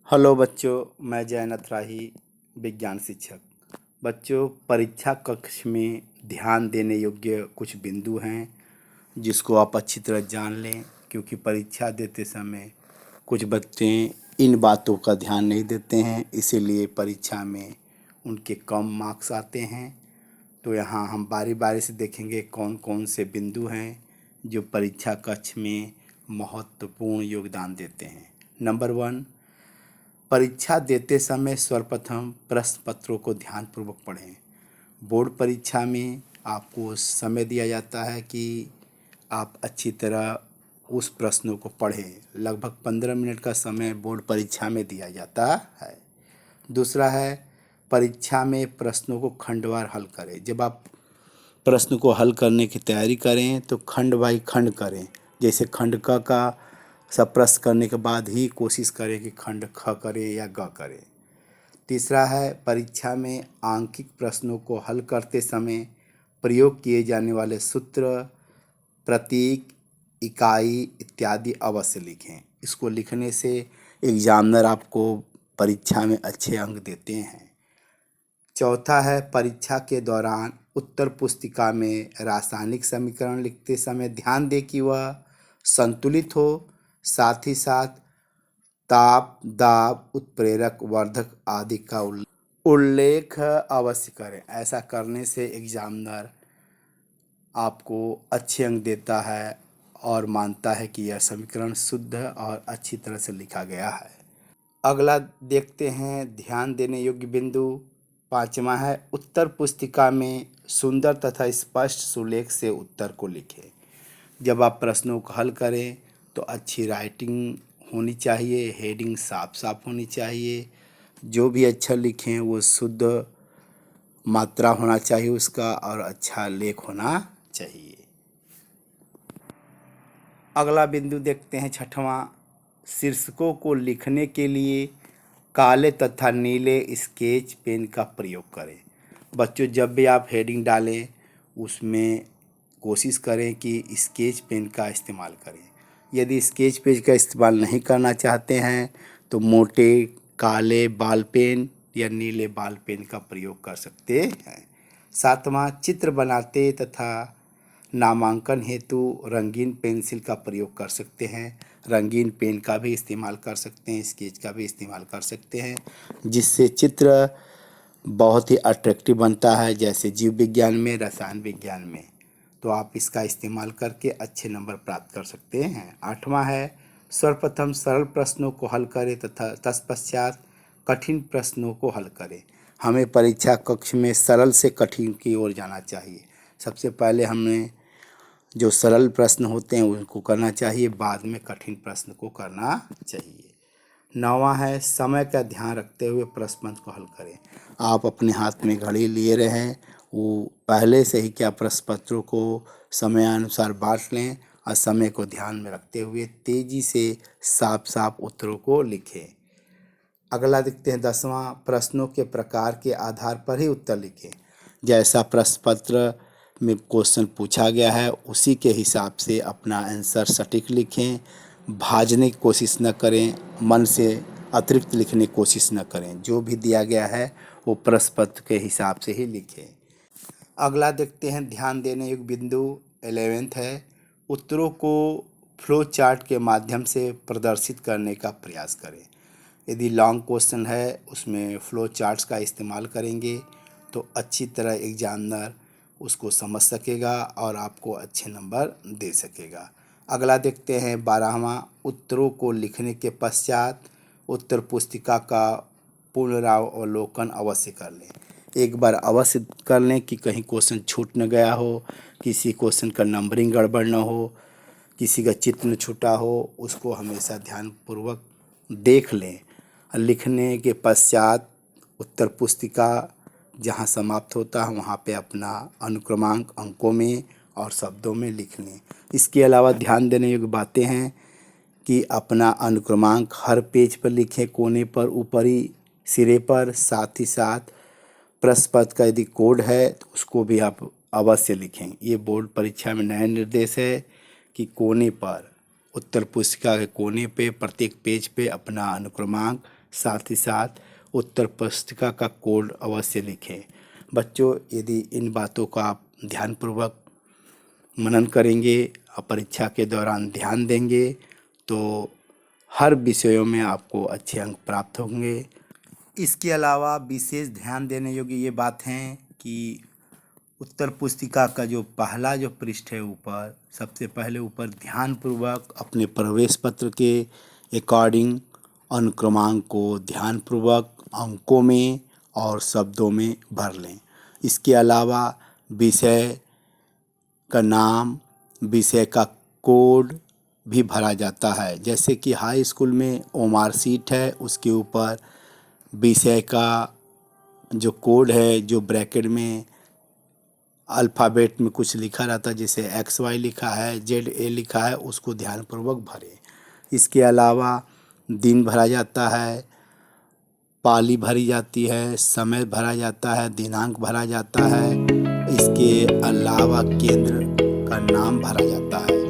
Hello बच्चों, मैं जयनाथ राही, विज्ञान शिक्षक। बच्चों, परीक्षा कक्ष में ध्यान देने योग्य कुछ बिंदु हैं जिसको आप अच्छी तरह जान लें, क्योंकि परीक्षा देते समय कुछ बच्चे इन बातों का ध्यान नहीं देते हैं, इसीलिए परीक्षा में उनके कम मार्क्स आते हैं। तो यहाँ हम बारी बारी से देखेंगे कौन कौन से बिंदु हैं जो परीक्षा कक्ष में महत्वपूर्ण योगदान देते हैं। नंबर 1, परीक्षा देते समय सर्वप्रथम प्रश्न पत्रों को ध्यानपूर्वक पढ़ें। बोर्ड परीक्षा में आपको समय दिया जाता है कि आप अच्छी तरह उस प्रश्नों को पढ़ें। लगभग 15 मिनट का समय बोर्ड परीक्षा में दिया जाता है। दूसरा है, परीक्षा में प्रश्नों को खंडवार हल करें। जब आप प्रश्न को हल करने की तैयारी करें तो खंड बाई खंड करें। जैसे खंड क का सब प्रश्न करने के बाद ही कोशिश करें कि खंड ख करें या ग करें। तीसरा है, परीक्षा में आंकिक प्रश्नों को हल करते समय प्रयोग किए जाने वाले सूत्र, प्रतीक, इकाई इत्यादि अवश्य लिखें। इसको लिखने से एग्जामिनर आपको परीक्षा में अच्छे अंक देते हैं। चौथा है, परीक्षा के दौरान उत्तर पुस्तिका में रासायनिक समीकरण लिखते समय ध्यान दें कि वह संतुलित हो। साथ ही साथ ताप, दाब, उत्प्रेरक, वर्धक आदि का उल्लेख अवश्य करें। ऐसा करने से एग्जामिनर आपको अच्छे अंक देता है और मानता है कि यह समीकरण शुद्ध और अच्छी तरह से लिखा गया है। अगला देखते हैं ध्यान देने योग्य बिंदु। 5वां है, उत्तर पुस्तिका में सुंदर तथा स्पष्ट सुलेख से उत्तर को लिखें। जब आप प्रश्नों को हल करें तो अच्छी राइटिंग होनी चाहिए, हेडिंग साफ साफ होनी चाहिए। जो भी अच्छा लिखें वो शुद्ध मात्रा होना चाहिए उसका, और अच्छा लेख होना चाहिए। अगला बिंदु देखते हैं 6वां, शीर्षकों को लिखने के लिए काले तथा नीले स्केच पेन का प्रयोग करें। बच्चों, जब भी आप हेडिंग डालें उसमें कोशिश करें कि स्केच पेन का इस्तेमाल करें। यदि स्केच पेन का इस्तेमाल नहीं करना चाहते हैं तो मोटे काले बाल पेन या नीले बाल पेन का प्रयोग कर सकते हैं। 7वां, चित्र बनाते तथा नामांकन हेतु रंगीन पेंसिल का प्रयोग कर सकते हैं। रंगीन पेन का भी इस्तेमाल कर सकते हैं, स्केच का भी इस्तेमाल कर सकते हैं, जिससे चित्र बहुत ही अट्रैक्टिव बनता है, जैसे जीव विज्ञान में, रसायन विज्ञान में। तो आप इसका इस्तेमाल करके अच्छे नंबर प्राप्त कर सकते हैं। 8वां है, सर्वप्रथम सरल प्रश्नों को हल करें तथा तत्पश्चात कठिन प्रश्नों को हल करें। हमें परीक्षा कक्ष में सरल से कठिन की ओर जाना चाहिए। सबसे पहले हमें जो सरल प्रश्न होते हैं उनको करना चाहिए, बाद में कठिन प्रश्न को करना चाहिए। 9वां है, समय का ध्यान रखते हुए प्रश्न को हल करें। आप अपने हाथ में घड़ी लिए रहें, वो पहले से ही क्या प्रश्न पत्रों को समयानुसार बांट लें और समय को ध्यान में रखते हुए तेजी से साफ साफ उत्तरों को लिखें। अगला देखते हैं 10वां, प्रश्नों के प्रकार के आधार पर ही उत्तर लिखें। जैसा प्रश्न पत्र में क्वेश्चन पूछा गया है उसी के हिसाब से अपना आंसर सटीक लिखें। भाजने की कोशिश न करें, मन से अतिरिक्त लिखने की कोशिश न करें। जो भी दिया गया है वो प्रश्न पत्र के हिसाब से ही लिखें। अगला देखते हैं ध्यान देने योग्य बिंदु 11th है, उत्तरों को फ्लो चार्ट के माध्यम से प्रदर्शित करने का प्रयास करें। यदि लॉन्ग क्वेश्चन है उसमें फ्लो चार्ट्स का इस्तेमाल करेंगे तो अच्छी तरह एग्जामिनर उसको समझ सकेगा और आपको अच्छे नंबर दे सकेगा। अगला देखते हैं 12वां, उत्तरों को लिखने के पश्चात उत्तर पुस्तिका का पुनरावलोकन अवश्य कर लें। एक बार अवश्य कर लें कि कहीं क्वेश्चन छूट न गया हो, किसी क्वेश्चन का नंबरिंग गड़बड़ न हो, किसी का चित्र न छूटा हो, उसको हमेशा ध्यानपूर्वक देख लें। लिखने के पश्चात उत्तर पुस्तिका जहाँ समाप्त होता है वहाँ पे अपना अनुक्रमांक अंकों में और शब्दों में लिख लें। इसके अलावा ध्यान देने योग्य बातें हैं कि अपना अनुक्रमांक हर पेज पर लिखें, कोने पर, ऊपरी सिरे पर। साथ ही साथ प्रश्न पत्र का यदि कोड है तो उसको भी आप अवश्य लिखें। ये बोर्ड परीक्षा में नया निर्देश है कि कोने पर, उत्तर पुस्तिका के कोने पे, प्रत्येक पेज पे अपना अनुक्रमांक साथ ही साथ उत्तर पुस्तिका का कोड अवश्य लिखें। बच्चों, यदि इन बातों का आप ध्यानपूर्वक मनन करेंगे और परीक्षा के दौरान ध्यान देंगे तो हर विषयों में आपको अच्छे अंक प्राप्त होंगे। इसके अलावा विशेष ध्यान देने योग्य ये बात है कि उत्तर पुस्तिका का जो पहला जो पृष्ठ है ऊपर, सबसे पहले ऊपर ध्यानपूर्वक अपने प्रवेश पत्र के अकॉर्डिंग अनुक्रमांक को ध्यानपूर्वक अंकों में और शब्दों में भर लें। इसके अलावा विषय का नाम, विषय का कोड भी भरा जाता है। जैसे कि हाई स्कूल में ओमार सीट है, उसके ऊपर विषय का जो कोड है, जो ब्रैकेट में अल्फ़ाबेट में कुछ लिखा रहता है, जैसे XY लिखा है, ZA लिखा है, उसको ध्यानपूर्वक भरें। इसके अलावा दिन भरा जाता है, पाली भरी जाती है, समय भरा जाता है, दिनांक भरा जाता है। इसके अलावा केंद्र का नाम भरा जाता है।